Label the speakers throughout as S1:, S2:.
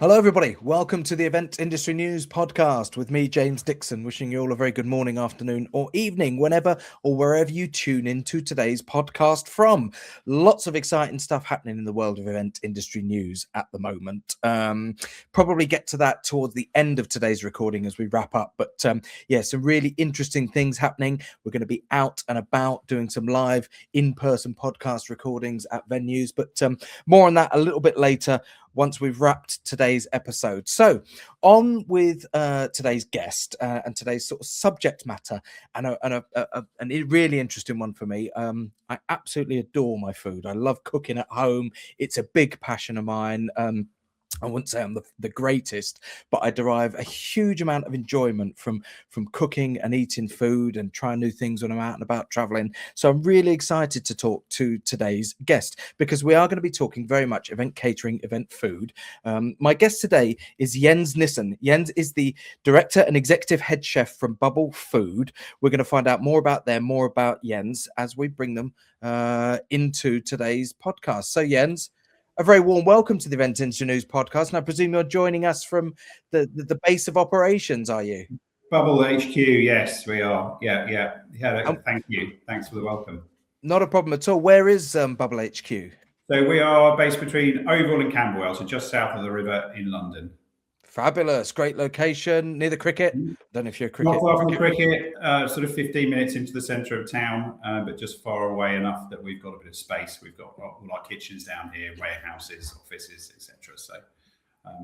S1: Hello, everybody. Welcome to the Event Industry News podcast with me, James Dickson, wishing you all a very good morning, afternoon, or evening, whenever or wherever you tune into today's podcast from. Lots of exciting stuff happening in the world of event industry news at the moment. Probably get to that towards the end of today's recording as we wrap up. But yeah, some really interesting things happening. We're going to be out and about doing some live in-person podcast recordings at venues, but more on that a little bit later, once we've wrapped today's episode. So on with today's guest and today's sort of subject matter, and a really interesting one for me. I absolutely adore my food. I love cooking at home. It's a big passion of mine. I wouldn't say I'm the greatest, but I derive a huge amount of enjoyment from cooking and eating food and trying new things when I'm out and about traveling. So I'm really excited to talk to today's guest because we are going to be talking very much event catering, event food. My guest today is Jens Nisson. Jens is the director and executive head chef from Bubble Food. We're going to find out more about them, more about Jens as we bring them into today's podcast. So Jens, a very warm welcome to the Event Industry News podcast, and I presume you're joining us from the base of operations, are you?
S2: Bubble HQ, yes, we are. Yeah. Thank you. Thanks for the welcome.
S1: Not a problem at all. Where is Bubble HQ?
S2: So we are based between Oval and Camberwell, so just south of the river in London.
S1: Fabulous, great location near the cricket. Don't know if you're a cricket.
S2: Not far from cricket, sort of 15 minutes into the centre of town, but just far away enough that we've got a bit of space. We've got all our kitchens down here, warehouses, offices, etc.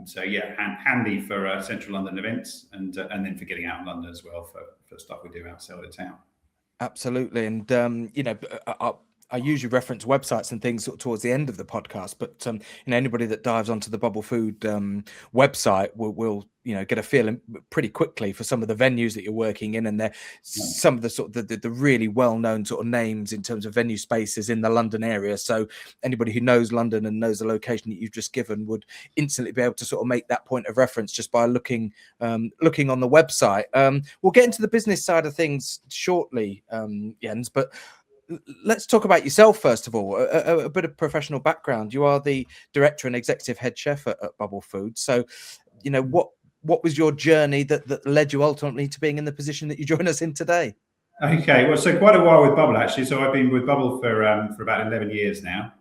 S2: So yeah, handy for central London events, and then for getting out in London as well for stuff we do outside of town.
S1: Absolutely, and I usually reference websites and things sort of towards the end of the podcast, but anybody that dives onto the Bubble Food website will get a feeling pretty quickly for some of the venues that you're working in, and they're some of the sort of the really well-known sort of names in terms of venue spaces in the London area. So anybody who knows London and knows the location that you've just given would instantly be able to sort of make that point of reference just by looking on the website. We'll get into the business side of things shortly, Jens, but let's talk about yourself first of all. A bit of professional background. You are the director and executive head chef at Bubble Food. So, what was your journey that led you ultimately to being in the position that you join us in today?
S2: Okay, well, so quite a while with Bubble actually. So I've been with Bubble for about 11 years now.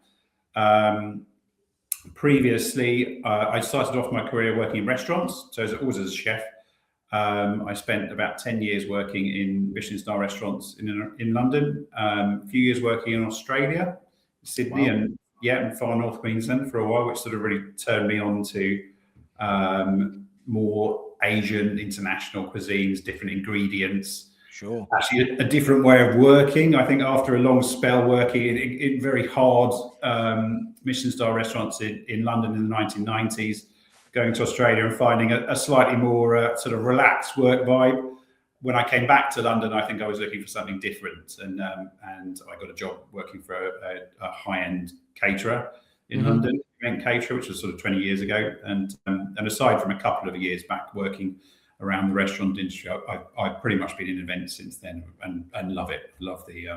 S2: Previously, I started off my career working in restaurants, so always as a chef. I spent about 10 years working in Michelin star restaurants in London, a few years working in Australia, Sydney, wow. and far north Queensland for a while, which sort of really turned me on to more Asian international cuisines, different ingredients.
S1: Sure.
S2: Actually, a different way of working. I think after a long spell working in very hard Michelin star restaurants in London in the 1990s, going to Australia and finding a slightly more sort of relaxed work vibe. When I came back to London, I think I was looking for something different, and I got a job working for a high-end caterer in London, event caterer, which was sort of 20 years ago. And aside from a couple of years back working around the restaurant industry, I've pretty much been in events since then, and love it. Love the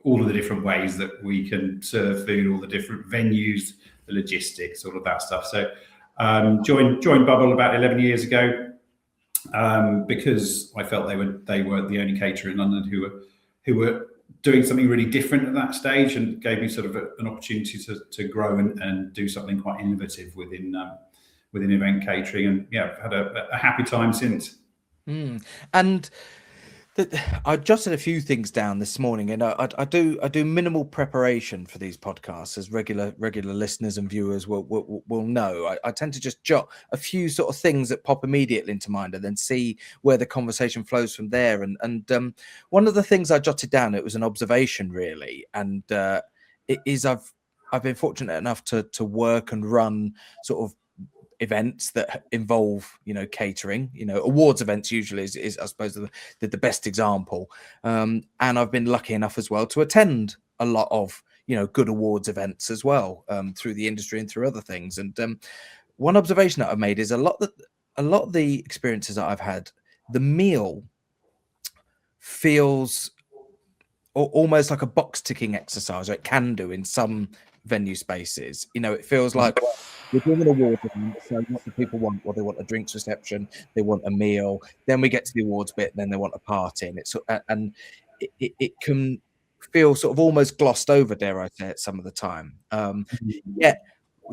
S2: all of the different ways that we can serve food, all the different venues, the logistics, all of that stuff. So. Joined Bubble about 11 years ago because I felt they were the only caterer in London who were doing something really different at that stage, and gave me sort of an opportunity to grow and do something quite innovative within event catering, and yeah, I've had a happy time since.
S1: And I jotted a few things down this morning, and I do minimal preparation for these podcasts, as regular listeners and viewers will know. I tend to just jot a few sort of things that pop immediately into mind, and then see where the conversation flows from there. And one of the things I jotted down, it was an observation really, and it is I've been fortunate enough to work and run sort of events that involve catering. Awards events usually is I suppose the best example, and I've been lucky enough as well to attend a lot of good awards events as well, through the industry and through other things. And one observation that I've made is a lot of the experiences that I've had, the meal feels almost like a box ticking exercise, or it can do in some venue spaces. It feels like we're doing an awards event, so what do people want? Well, they want a drinks reception, they want a meal, then we get to the awards bit, and then they want a party, and it can feel sort of almost glossed over, dare I say it, some of the time. Yet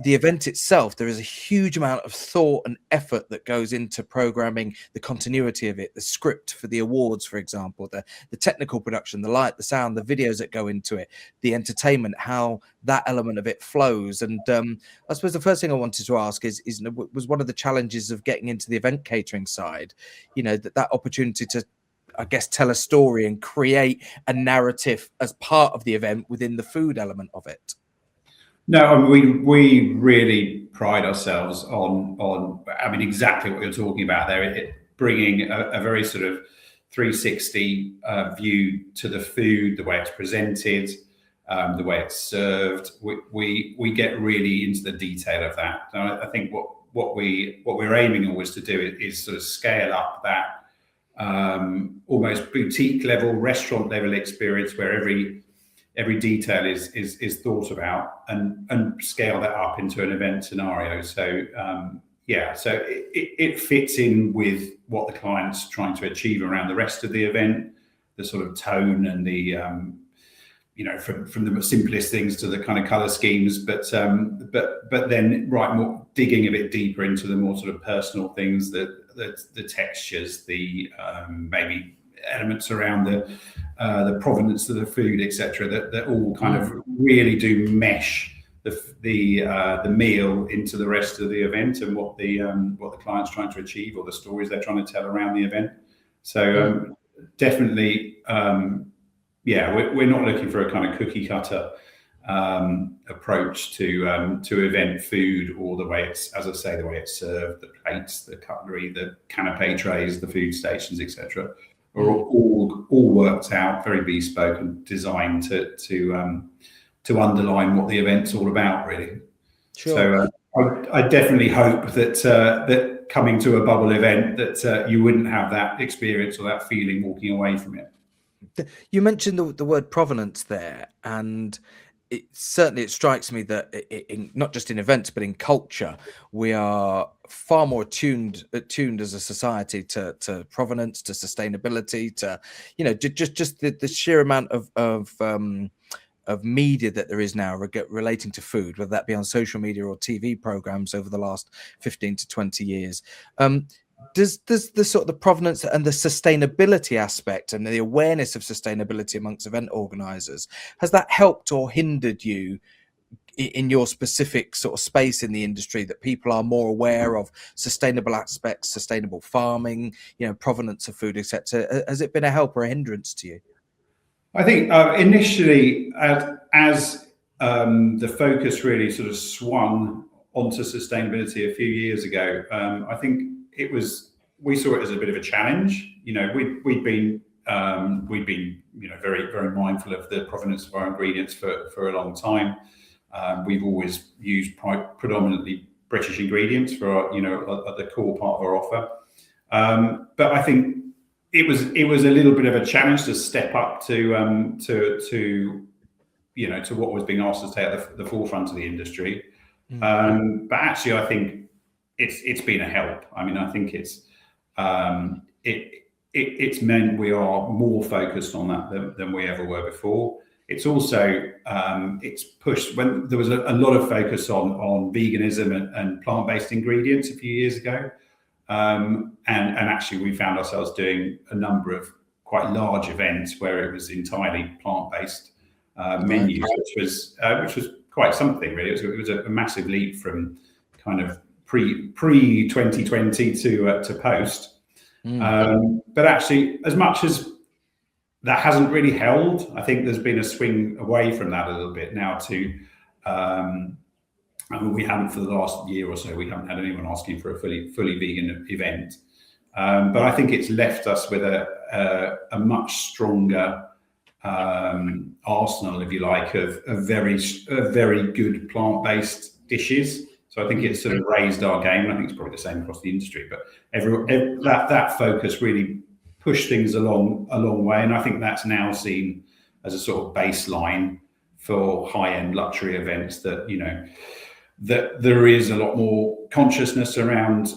S1: the event itself, there is a huge amount of thought and effort that goes into programming, the continuity of it, the script for the awards, for example, the technical production, the light, the sound, the videos that go into it, the entertainment, how that element of it flows. And I suppose the first thing I wanted to ask was one of the challenges of getting into the event catering side, that opportunity to, I guess, tell a story and create a narrative as part of the event within the food element of it.
S2: No, I mean, we really pride ourselves on. I mean, exactly what you're talking about there. Bringing a very sort of 360 view to the food, the way it's presented, the way it's served. We get really into the detail of that. And I think what we're aiming always to do is sort of scale up that almost boutique level, restaurant level experience where every detail is thought about and scale that up into an event scenario. So so it fits in with what the client's trying to achieve around the rest of the event, the sort of tone and the from the simplest things to the kind of color schemes, but then more digging a bit deeper into the more sort of personal things, the textures, the maybe elements around the provenance of the food, etc. That all kind of really do mesh the meal into the rest of the event and what the client's trying to achieve or the stories they're trying to tell around the event. So definitely, we're not looking for a kind of cookie cutter approach to event food, or the way it's, as I say, the way it's served, the plates, the cutlery, the canapé trays, the food stations, etc. are all worked out, very bespoke and designed to underline what the event's all about, really. Sure. So I definitely hope that coming to a bubble event that you wouldn't have that experience or that feeling walking away from it.
S1: You mentioned the word provenance there, and it strikes me that not just in events but in culture, we are far more attuned as a society to provenance, to sustainability, to just the sheer amount of media that there is now relating to food, whether that be on social media or TV programs over the last 15 to 20 years. Does the sort of the provenance and the sustainability aspect and the awareness of sustainability amongst event organizers, has that helped or hindered you in your specific sort of space in the industry, that people are more aware of sustainable aspects, sustainable farming, provenance of food, etc.? Has it been a help or a hindrance to you?
S2: I think initially, as the focus really sort of swung onto sustainability a few years ago, I think we saw it as a bit of a challenge. We'd been very, very mindful of the provenance of our ingredients for a long time. We've always used predominantly British ingredients for our, the core part of our offer. But I think it was a little bit of a challenge to step up to what was being asked to stay at the forefront of the industry. But actually, I think it's been a help. I mean, I think it's meant we are more focused on that than we ever were before. It's also it's pushed, when there was a lot of focus on veganism and plant-based ingredients a few years ago, and actually we found ourselves doing a number of quite large events where it was entirely plant-based menus, which was quite something, really. It was a massive leap from kind of pre 2020 to post. But actually, as much as that hasn't really held, I think there's been a swing away from that a little bit now to, I mean, we haven't, for the last year or so, we haven't had anyone asking for a fully vegan event. But I think it's left us with a much stronger arsenal, if you like, of very good plant-based dishes. So I think it's sort of raised our game. I think it's probably the same across the industry, but that focus really pushed things a long way. And I think that's now seen as a sort of baseline for high-end luxury events, that, that there is a lot more consciousness around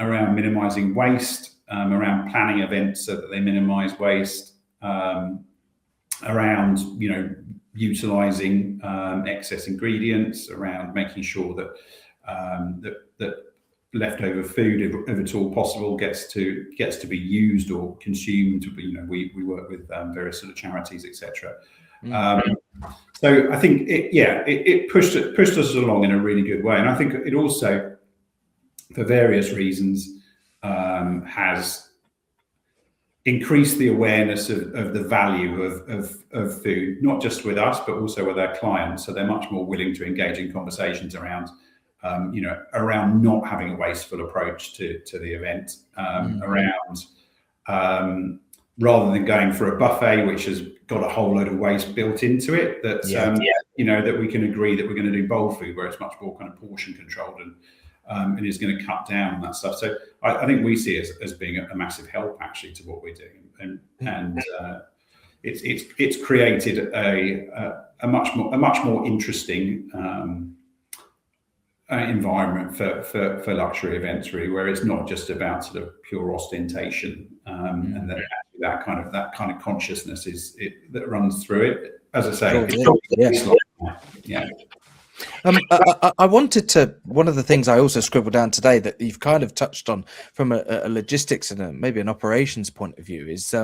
S2: minimising waste, around planning events so that they minimise waste, around utilising excess ingredients, around making sure that that leftover food, if at all possible, gets to be used or consumed. We work with various sort of charities, etc. So I think it pushed us along in a really good way, and I think it also, for various reasons, has increased the awareness of the value of food, not just with us but also with our clients. So they're much more willing to engage in conversations around around not having a wasteful approach to the event, around rather than going for a buffet which has got a whole load of waste built into it, that that we can agree that we're going to do bowl food where it's much more kind of portion controlled and is going to cut down on that stuff. So I think we see it as being a massive help actually to what we're doing, and it's created a much more interesting environment for luxury events, really, where it's not just about sort of pure ostentation, and that kind of consciousness that runs through it. As I say,
S1: I wanted to. One of the things I also scribbled down today that you've kind of touched on from a logistics and maybe an operations point of view is,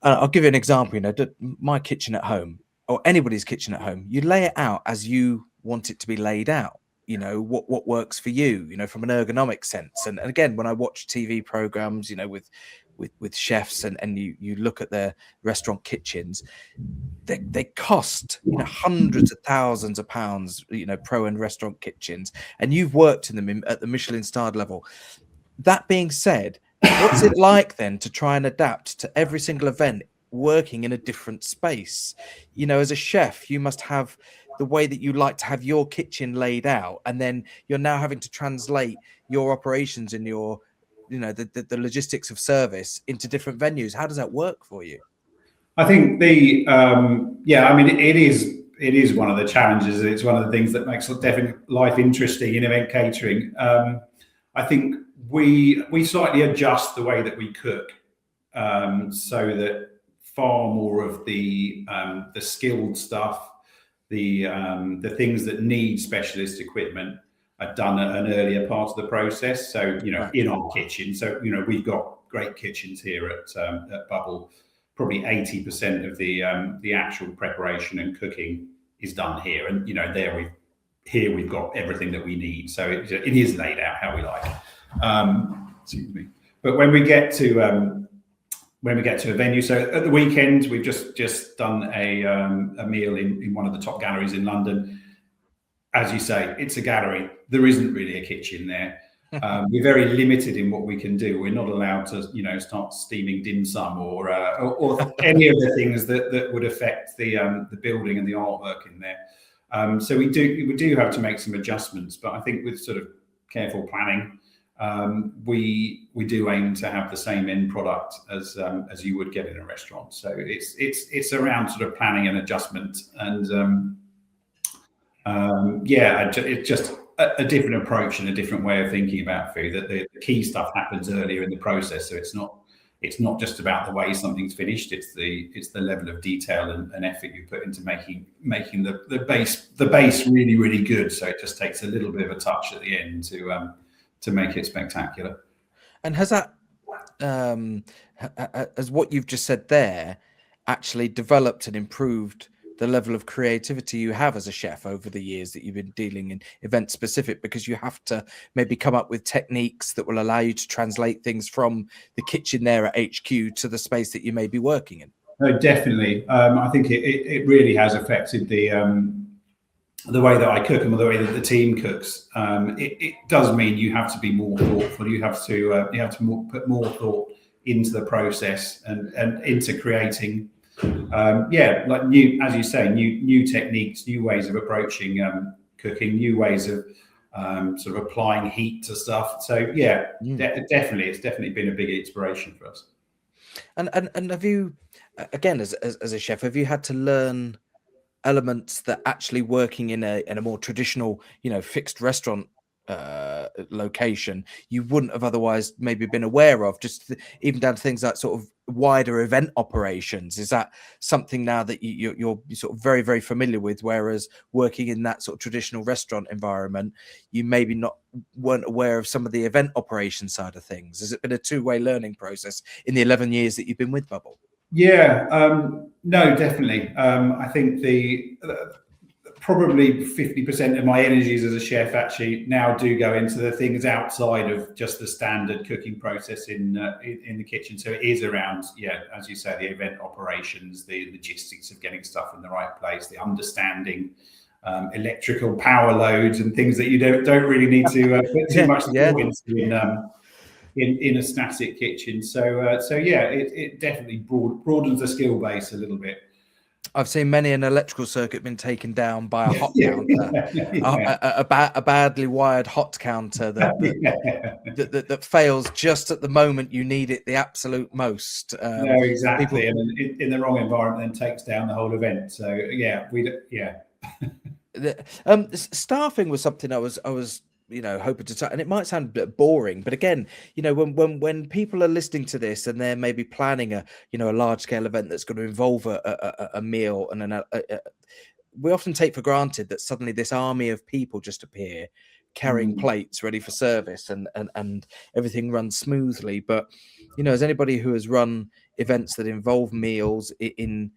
S1: I'll give you an example. My kitchen at home, or anybody's kitchen at home, you lay it out as you want it to be laid out. What works for you. From an ergonomic sense. And again, when I watch TV programs, with chefs and you look at their restaurant kitchens, they cost hundreds of thousands of pounds, pro-end restaurant kitchens, and you've worked in them at the Michelin starred level. That being said, what's it like then to try and adapt to every single event working in a different space? As a chef, you must have the way that you like to have your kitchen laid out, and then you're now having to translate your operations and your the logistics of service into different venues. How does that work for you?
S2: I think it is one of the challenges. It's one of the things that makes definitely life interesting in event catering. I think we slightly adjust the way that we cook, so that far more of the skilled stuff, the things that need specialist equipment, are done at an earlier part of the process. So in our kitchen. So we've got great kitchens here at Bubble. Probably 80% of the actual preparation and cooking is done here, and we've got everything that we need. So it is laid out how we like. Excuse me. But when we get to a venue, so at the weekend we've just done a meal in one of the top galleries in London. As you say, it's a gallery. There isn't really a kitchen there. We're very limited in what we can do. We're not allowed to, start steaming dim sum or any of the things that would affect the building and the artwork in there. So we do have to make some adjustments. But I think with sort of careful planning, we do aim to have the same end product as you would get in a restaurant. So it's around sort of planning and adjustment, and it's just a different approach and a different way of thinking about food. That the key stuff happens earlier in the process, so it's not just about the way something's finished. It's the level of detail and effort you put into making the base really, really good. So it just takes a little bit of a touch at the end to make it spectacular.
S1: And has that, as what you've just said there, actually developed and improved the level of creativity you have as a chef over the years that you've been dealing in event specific, because you have to maybe come up with techniques that will allow you to translate things from the kitchen there at HQ to the space that you may be working in?
S2: No, definitely. I think it really has affected the way that I cook and the way that the team cooks. It does mean you have to be more thoughtful. You have to put more thought into the process and into creating like new, as you say, new techniques, new ways of approaching cooking, new ways of sort of applying heat to stuff. So definitely, it's definitely been a big inspiration for us.
S1: And have you, again, as a chef, have you had to learn elements that actually working in a more traditional, fixed restaurant location you wouldn't have otherwise maybe been aware of, just even down to things like sort of wider event operations? Is that something now that you're sort of very, very familiar with, whereas working in that sort of traditional restaurant environment, you maybe weren't aware of some of the event operation side of things? Has it been a two-way learning process in the 11 years that you've been with Bubble?
S2: Yeah, no, definitely. I think probably 50% of my energies as a chef actually now do go into the things outside of just the standard cooking process in the kitchen. So it is around, as you say, the event operations, the logistics of getting stuff in the right place, the understanding electrical power loads and things that you don't really need to put too much thought into in a static kitchen. So it definitely broadens the skill base a little bit.
S1: I've seen many an electrical circuit been taken down by a hot counter, a badly wired hot counter that fails just at the moment you need it the absolute most.
S2: No, exactly, and in the wrong environment then takes down the whole event. So
S1: staffing was something I was hoping to touch, and it might sound a bit boring, but again, when people are listening to this and they're maybe planning a large scale event that's going to involve a meal and we often take for granted that suddenly this army of people just appear carrying plates ready for service and everything runs smoothly. But as anybody who has run events that involve meals in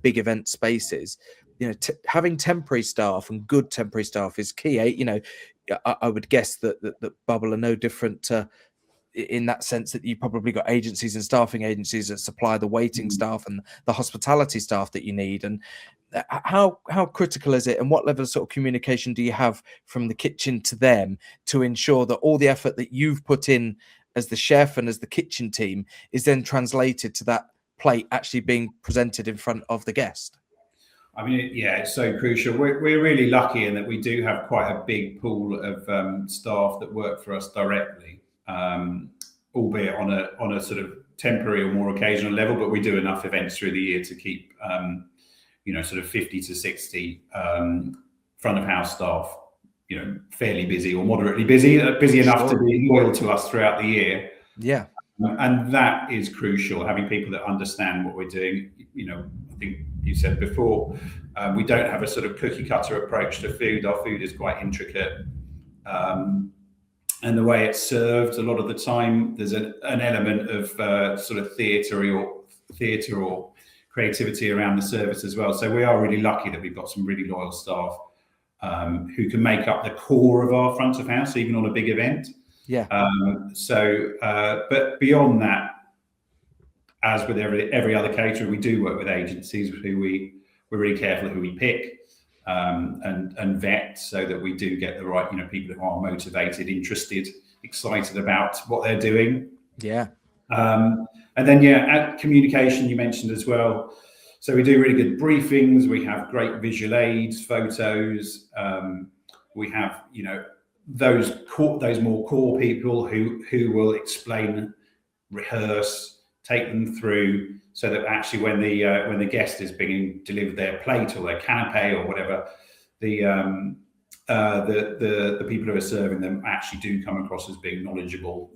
S1: big event spaces, having temporary staff and good temporary staff is key. I would guess that Bubble are no different to, in that sense, that you probably got agencies and staffing agencies that supply the waiting staff and the hospitality staff that you need. And how critical is it, and what level of sort of communication do you have from the kitchen to them to ensure that all the effort that you've put in as the chef and as the kitchen team is then translated to that plate actually being presented in front of the guest?
S2: I mean, it's so crucial. We're really lucky in that we do have quite a big pool of staff that work for us directly, albeit on a sort of temporary or more occasional level. But we do enough events through the year to keep, sort of 50 to 60 front of house staff, fairly busy or moderately busy enough to be loyal to us throughout the year.
S1: Yeah.
S2: And that is crucial, having people that understand what we're doing. I think you said before, we don't have a sort of cookie cutter approach to food. Our food is quite intricate. And the way it's served, a lot of the time, there's an element of sort of theatre or creativity around the service as well. So we are really lucky that we've got some really loyal staff who can make up the core of our front of house, even on a big event.
S1: Yeah.
S2: But beyond that, as with every other caterer, we do work with agencies who we're really careful who we pick and vet, so that we do get the right people who are motivated, interested, excited about what they're doing.
S1: Yeah.
S2: And then at communication, you mentioned as well. So we do really good briefings. We have great visual aids, photos. We have those more core people who will explain, rehearse, take them through, so that actually when the guest is being delivered their plate or their canapé or whatever, the people who are serving them actually do come across as being knowledgeable,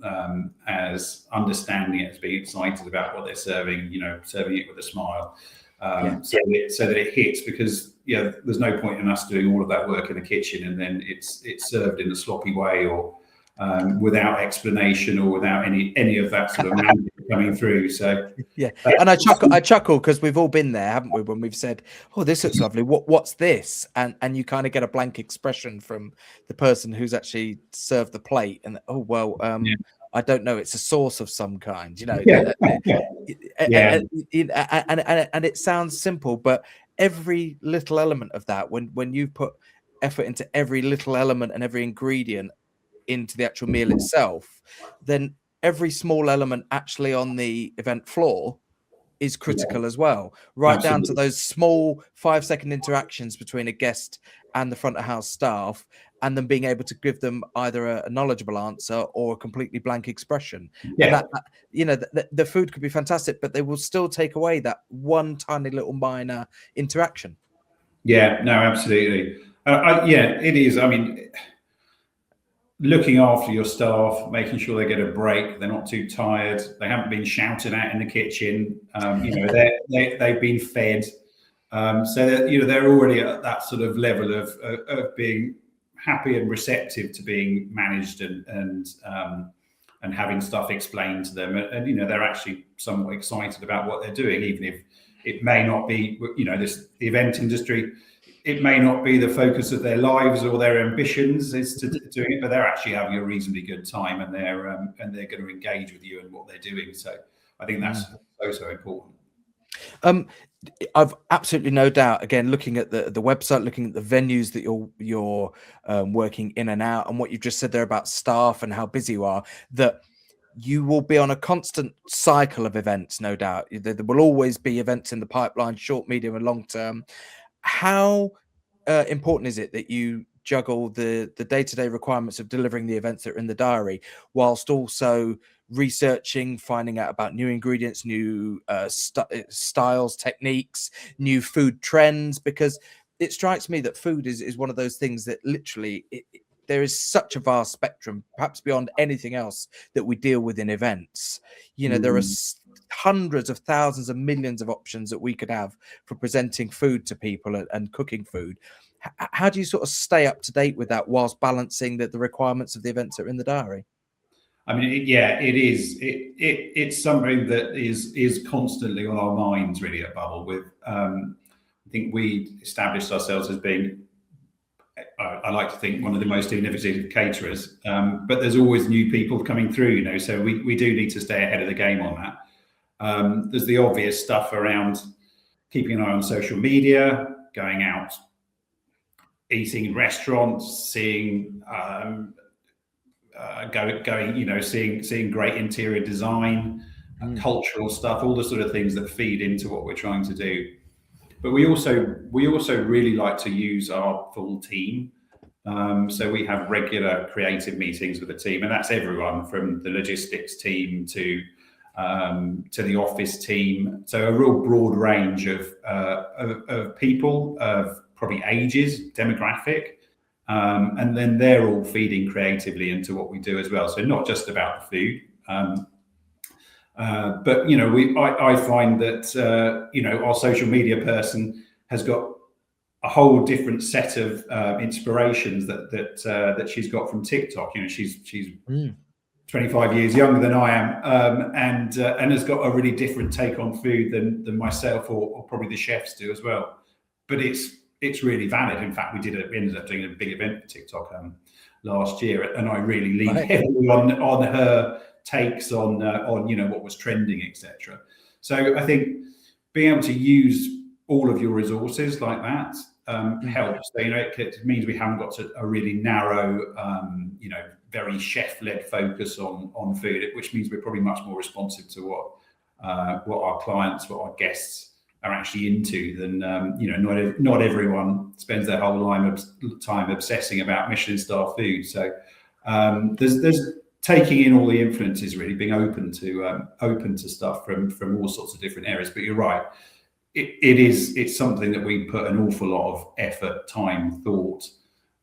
S2: as understanding it, as being excited about what they're serving, serving it with a smile, so that it hits. Because there's no point in us doing all of that work in the kitchen and then it's served in a sloppy way or without explanation or without any of that sort of magic coming through. So
S1: and I chuckle because we've all been there, haven't we, when we've said, "Oh, this looks lovely. What's this?" And you kind of get a blank expression from the person who's actually served the plate, and I don't know, it's a sauce of some kind, and it sounds simple, but every little element of that, when you put effort into every little element and every ingredient into the actual meal itself, then every small element actually on the event floor is critical as well, right down to those small 5-second interactions between a guest and the front of house staff, and then being able to give them either a knowledgeable answer or a completely blank expression. And that, the food could be fantastic, but they will still take away that one tiny little minor interaction.
S2: Yeah, no, absolutely. Yeah, it is. I mean, looking after your staff, making sure they get a break, they're not too tired, they haven't been shouted at in the kitchen. They've been fed, so that, they're already at that sort of level of being happy and receptive to being managed and having stuff explained to them, and they're actually somewhat excited about what they're doing, even if it may not be, the event industry, it may not be the focus of their lives or their ambitions is to doing it, but they're actually having a reasonably good time, and they're going to engage with you and what they're doing. So I think that's so important.
S1: I've absolutely no doubt. Again, looking at the website, looking at the venues that you're working in and out, and what you've just said there about staff and how busy you are, that you will be on a constant cycle of events, no doubt. There will always be events in the pipeline, short, medium, and long term. How important is it that you juggle the day-to-day requirements of delivering the events that are in the diary, whilst also researching, finding out about new ingredients, new styles, techniques, new food trends? Because it strikes me that food is one of those things that literally there is such a vast spectrum, perhaps beyond anything else that we deal with in events. There are hundreds of thousands of millions of options that we could have for presenting food to people and cooking food. How do you sort of stay up to date with that whilst balancing the requirements of the events that are in the diary?
S2: I mean, it is. It's something that is constantly on our minds, really, at Bubble. I think we established ourselves as being, I like to think, one of the most innovative caterers. But there's always new people coming through, so we do need to stay ahead of the game on that. There's the obvious stuff around keeping an eye on social media, going out, eating in restaurants, seeing seeing great interior design, cultural stuff, all the sort of things that feed into what we're trying to do. But we also really like to use our full team. So we have regular creative meetings with the team, and that's everyone from the logistics team to the office team. So a real broad range of people, of probably ages, demographic. And then they're all feeding creatively into what we do as well. So not just about the food, but I find that our social media person has got a whole different set of inspirations that she's got from TikTok. She's 25 years younger than I am, and has got a really different take on food than myself or probably the chefs do as well. But it's really valid. In fact, we ended up doing a big event for TikTok last year, and I really leaned heavily on her takes on what was trending, etc. So I think being able to use all of your resources like that helps. So, it means we haven't got a really narrow, very chef-led focus on food, which means we're probably much more responsive to what our clients, what our guests are actually into than not everyone spends their whole time obsessing about Michelin star food. So there's taking in all the influences, really being open to stuff from all sorts of different areas. But you're right, it's something that we put an awful lot of effort, time, thought,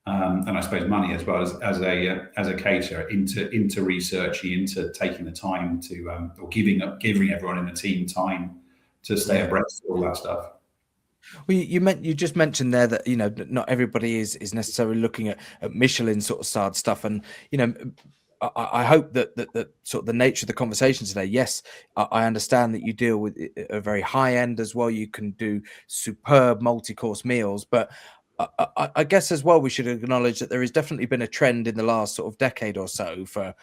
S2: and I suppose money as well as a caterer into researching, into taking the time to or giving everyone in the team time to stay abreast of all that stuff.
S1: Well, you just mentioned there that not everybody is necessarily looking at Michelin sort of starred stuff, and I hope that sort of the nature of the conversation today. Yes, I understand that you deal with a very high end as well. You can do superb multi-course meals, but I guess as well we should acknowledge that there has definitely been a trend in the last sort of decade or so for,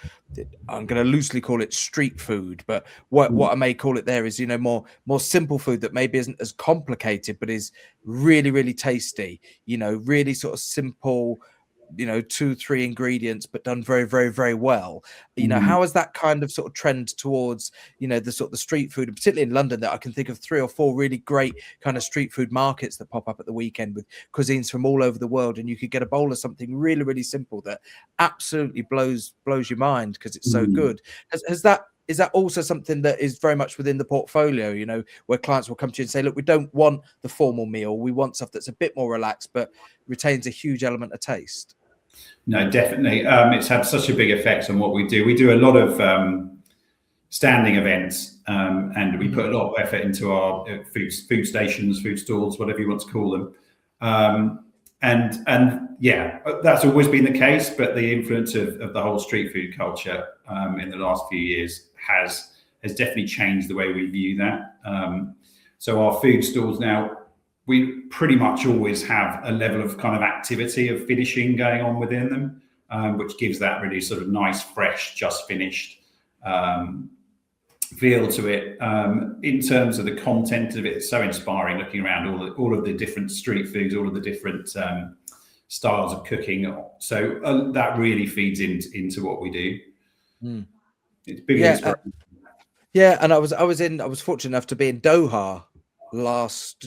S1: I'm going to loosely call it street food, but what I may call it there is more simple food that maybe isn't as complicated but is really, really tasty. Really sort of simple, 2-3 ingredients but done very, very, very well. How is that kind of sort of trend towards the sort of the street food, and particularly in London, that I can think of 3 or 4 really great kind of street food markets that pop up at the weekend with cuisines from all over the world, and you could get a bowl of something really, really simple that absolutely blows your mind because it's so good. Has that is that also something that is very much within the portfolio, you know, where clients will come to you and say, look, we don't want the formal meal. We want stuff that's a bit more relaxed, but retains a huge element of taste?
S2: No, definitely. It's had such a big effect on what we do. We do a lot of standing events, and we put a lot of effort into our food stations, food stalls, whatever you want to call them. And yeah, that's always been the case, but the influence of the whole street food culture in the last few years has definitely changed the way we view that. So our food stalls now, we pretty much always have a level of kind of activity of finishing going on within them, which gives that really sort of nice, fresh, just finished feel to it. In terms of the content of it, it's so inspiring looking around all of the different street foods, all of the different styles of cooking. So that really feeds into what we do. It's big inspiration.
S1: Yeah, and I was fortunate enough to be in Doha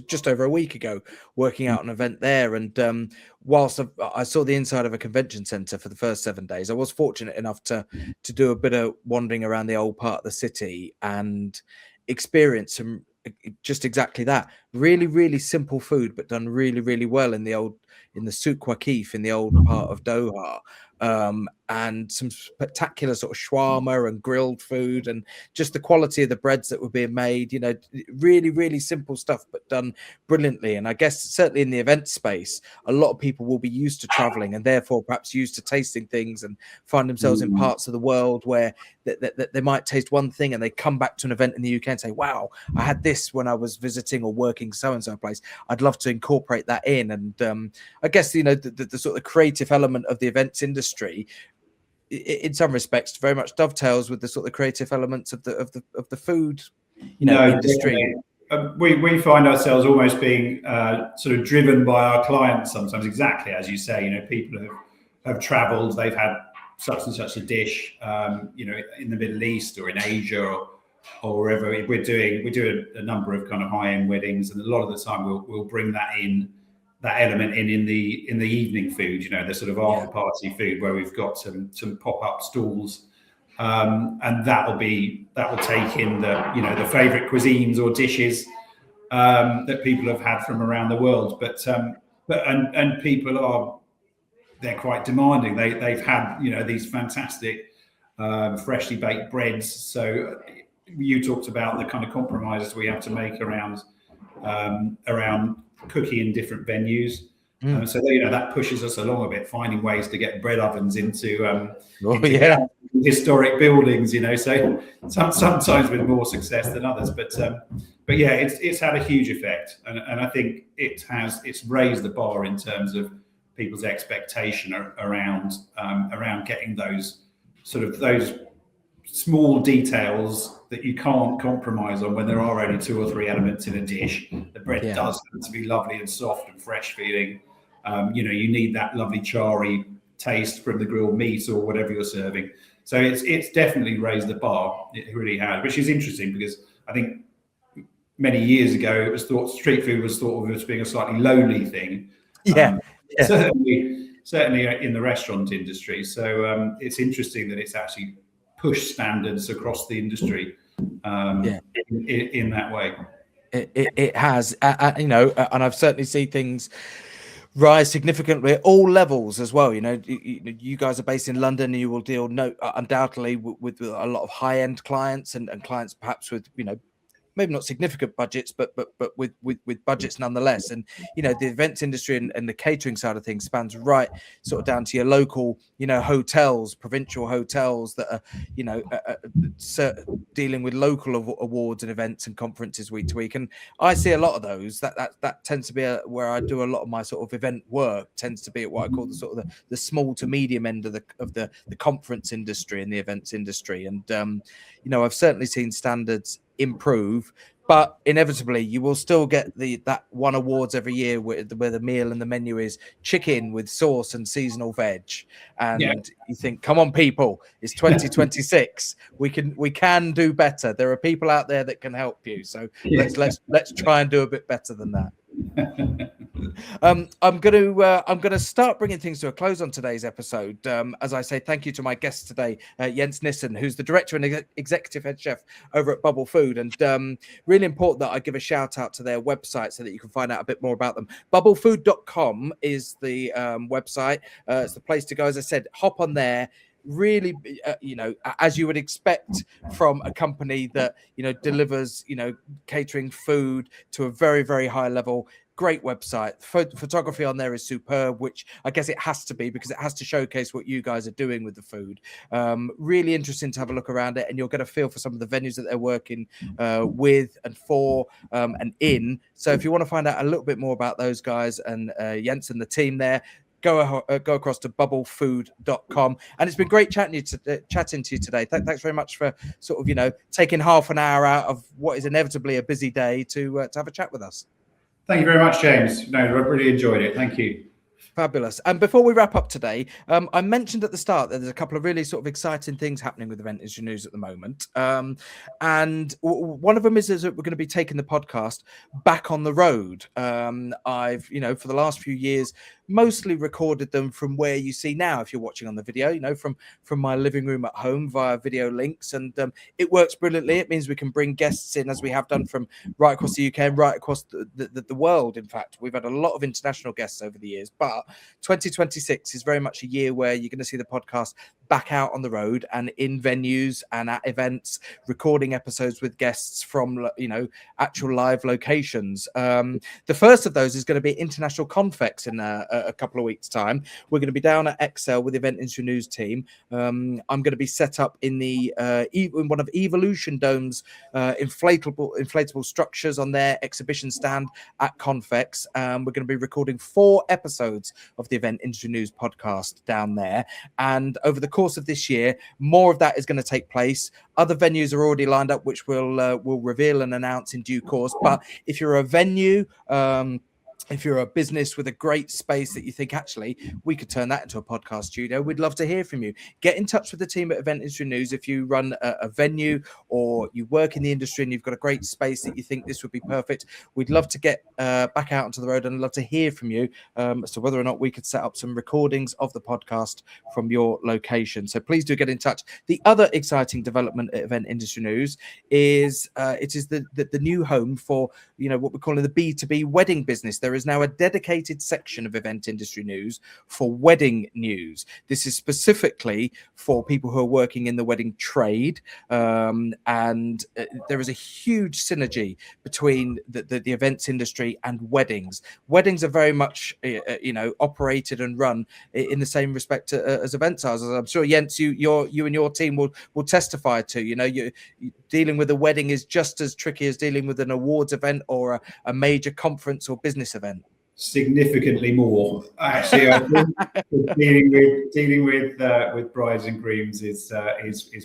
S1: just over a week ago, working out an event there. And whilst I saw the inside of a convention center for the first 7 days, I was fortunate enough to do a bit of wandering around the old part of the city and experience some just exactly that. Really, really simple food, but done really, really well in the Souk Waqif in the old part of Doha. And some spectacular sort of shawarma and grilled food, and just the quality of the breads that were being made, you know, really, really simple stuff, but done brilliantly. And I guess certainly in the event space, a lot of people will be used to traveling and therefore perhaps used to tasting things and find themselves in parts of the world where they might taste one thing and they come back to an event in the UK and say, wow, I had this when I was visiting or working so-and-so place. I'd love to incorporate that in. And I guess, you know, the sort of creative element of the events industry, in some respects, very much dovetails with the sort of creative elements of the food, you know, industry.
S2: We find ourselves almost being sort of driven by our clients sometimes, exactly as you say. You know, people have travelled, they've had such and such a dish, you know, in the Middle East or in Asia or wherever. We do a number of kind of high-end weddings, and a lot of the time we'll bring that element in the evening food, you know, the sort of after party food, where we've got some pop-up stalls, and that will take in the favorite cuisines or dishes that people have had from around the world. But people they're quite demanding. They've had, you know, these fantastic freshly baked breads. So you talked about the kind of compromises we have to make around cooking in different venues. So you know, that pushes us along a bit, finding ways to get bread ovens into historic buildings, you know, so sometimes with more success than others, but yeah, it's had a huge effect, and I think it's raised the bar in terms of people's expectation around getting those small details that you can't compromise on when there are only 2 or 3 elements in a dish. The bread does have to be lovely and soft and fresh feeling. You know, you need that lovely charry taste from the grilled meat or whatever you're serving. So it's definitely raised the bar. It really has, which is interesting because I think many years ago it was thought street food was thought of as being a slightly lowly thing. Certainly in the restaurant industry. So it's interesting that it's actually pushed standards across the industry in that way.
S1: It has, you know, and I've certainly seen things rise significantly at all levels as well. You know, you guys are based in London, and you will deal undoubtedly with a lot of high-end clients and clients perhaps with, you know, maybe not significant budgets, but with budgets nonetheless. And, you know, the events industry and the catering side of things spans right sort of down to your local, you know, hotels, provincial hotels that are, you know, dealing with local awards and events and conferences week to week. And I see a lot of those. That tends to be where I do a lot of my sort of event work, tends to be at what I call the sort of the small to medium end of the conference industry and the events industry. And, you know, I've certainly seen standards improve, but inevitably you will still get that one awards every year where the meal and the menu is chicken with sauce and seasonal veg, and you think, come on people, it's 2026. we can do better. There are people out there that can help you, so let's try and do a bit better than that. I'm gonna start bringing things to a close on today's episode. As I say, thank you to my guest today, Jens Nisson, who's the director and executive head chef over at Bubble Food, and really important that I give a shout out to their website so that you can find out a bit more about them. Bubblefood.com is the website. It's the place to go. As I said, hop on there. Really, as you would expect from a company that delivers catering food to a very, very high level. Great website. Photography on there is superb, which I guess it has to be because it has to showcase what you guys are doing with the food. Really interesting to have a look around it, and you'll get a feel for some of the venues that they're working with and for and in. So if you want to find out a little bit more about those guys and Jens and the team there, go across to bubblefood.com. And it's been great chatting to you today. Thanks very much for sort of taking half an hour out of what is inevitably a busy day to have a chat with us.
S2: Thank you very much, James. No, I really enjoyed it. Thank you.
S1: Fabulous. And before we wrap up today, I mentioned at the start that there's a couple of really sort of exciting things happening with Event Industry News at the moment. And one of them is that we're going to be taking the podcast back on the road. I've, for the last few years, mostly recorded them from where you see now if you're watching on the video, from my living room at home via video links, and it works brilliantly. It means we can bring guests in, as we have done, from right across the UK and right across the world. In fact, we've had a lot of international guests over the years, but 2026 is very much a year where you're going to see the podcast back out on the road and in venues and at events, recording episodes with guests from actual live locations. The first of those is going to be International Confex in a couple of weeks' time. We're going to be down at Excel with the Event Industry News team. I'm going to be set up in in one of Evolution Dome's inflatable structures on their exhibition stand at Confex. We're going to be recording 4 episodes of the Event Industry News podcast down there, and over the course of this year, more of that is going to take place. Other venues are already lined up, which we'll reveal and announce in due course. But if you're a venue, if you're a business with a great space that you think, actually, we could turn that into a podcast studio, we'd love to hear from you. Get in touch with the team at Event Industry News. If you run a venue or you work in the industry and you've got a great space that you think this would be perfect, we'd love to get back out onto the road and love to hear from you as to whether or not we could set up some recordings of the podcast from your location. So please do get in touch. The other exciting development at Event Industry News is it is the new home for what we're calling the B2B wedding business. There is now a dedicated section of Event Industry News for wedding news. This is specifically for people who are working in the wedding trade, and there is a huge synergy between the events industry and weddings. Weddings are very much operated and run in the same respect as events are. As I'm sure Jens, you and your team will testify to. You dealing with a wedding is just as tricky as dealing with an awards event or a major conference or business event.
S2: Significantly more, actually. I think dealing with brides and grooms is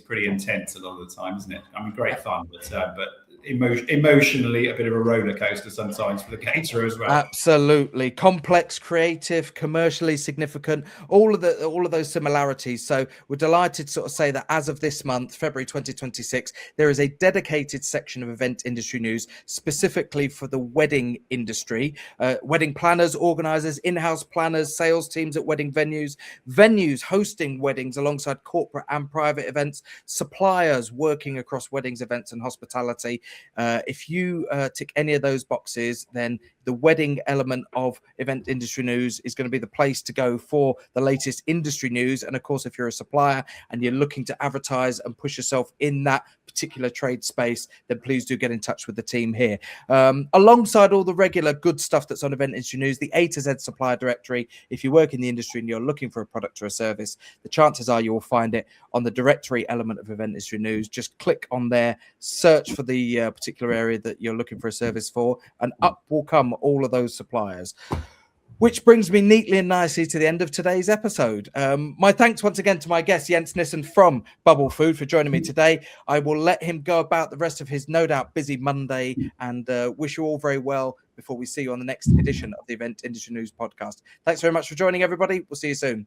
S2: pretty intense a lot of the time, isn't it? I mean, great fun, but emotionally a bit of a roller coaster sometimes for the caterer as well.
S1: Absolutely. Complex, creative, commercially significant, all of those similarities. So we're delighted to sort of say that as of this month, February 2026, there is a dedicated section of Event Industry News specifically for the wedding industry. Wedding planners, organizers, in-house planners, sales teams at wedding venues hosting weddings alongside corporate and private events, suppliers working across weddings, events and hospitality. If you tick any of those boxes, then the wedding element of Event Industry News is going to be the place to go for the latest industry news. And of course, if you're a supplier and you're looking to advertise and push yourself in that particular trade space, then please do get in touch with the team here. Alongside all the regular good stuff that's on Event Industry News, the A to Z supplier directory. If you work in the industry and you're looking for a product or a service, the chances are you will find it on the directory element of Event Industry News. Just click on there, search for the particular area that you're looking for a service for, and up will come all of those suppliers. Which brings me neatly and nicely to the end of today's episode. My thanks once again to my guest, Jens Nisson from Bubble Food, for joining me today. I will let him go about the rest of his no doubt busy Monday, and wish you all very well before we see you on the next edition of the Event Industry News podcast. Thanks very much for joining, everybody. We'll see you soon.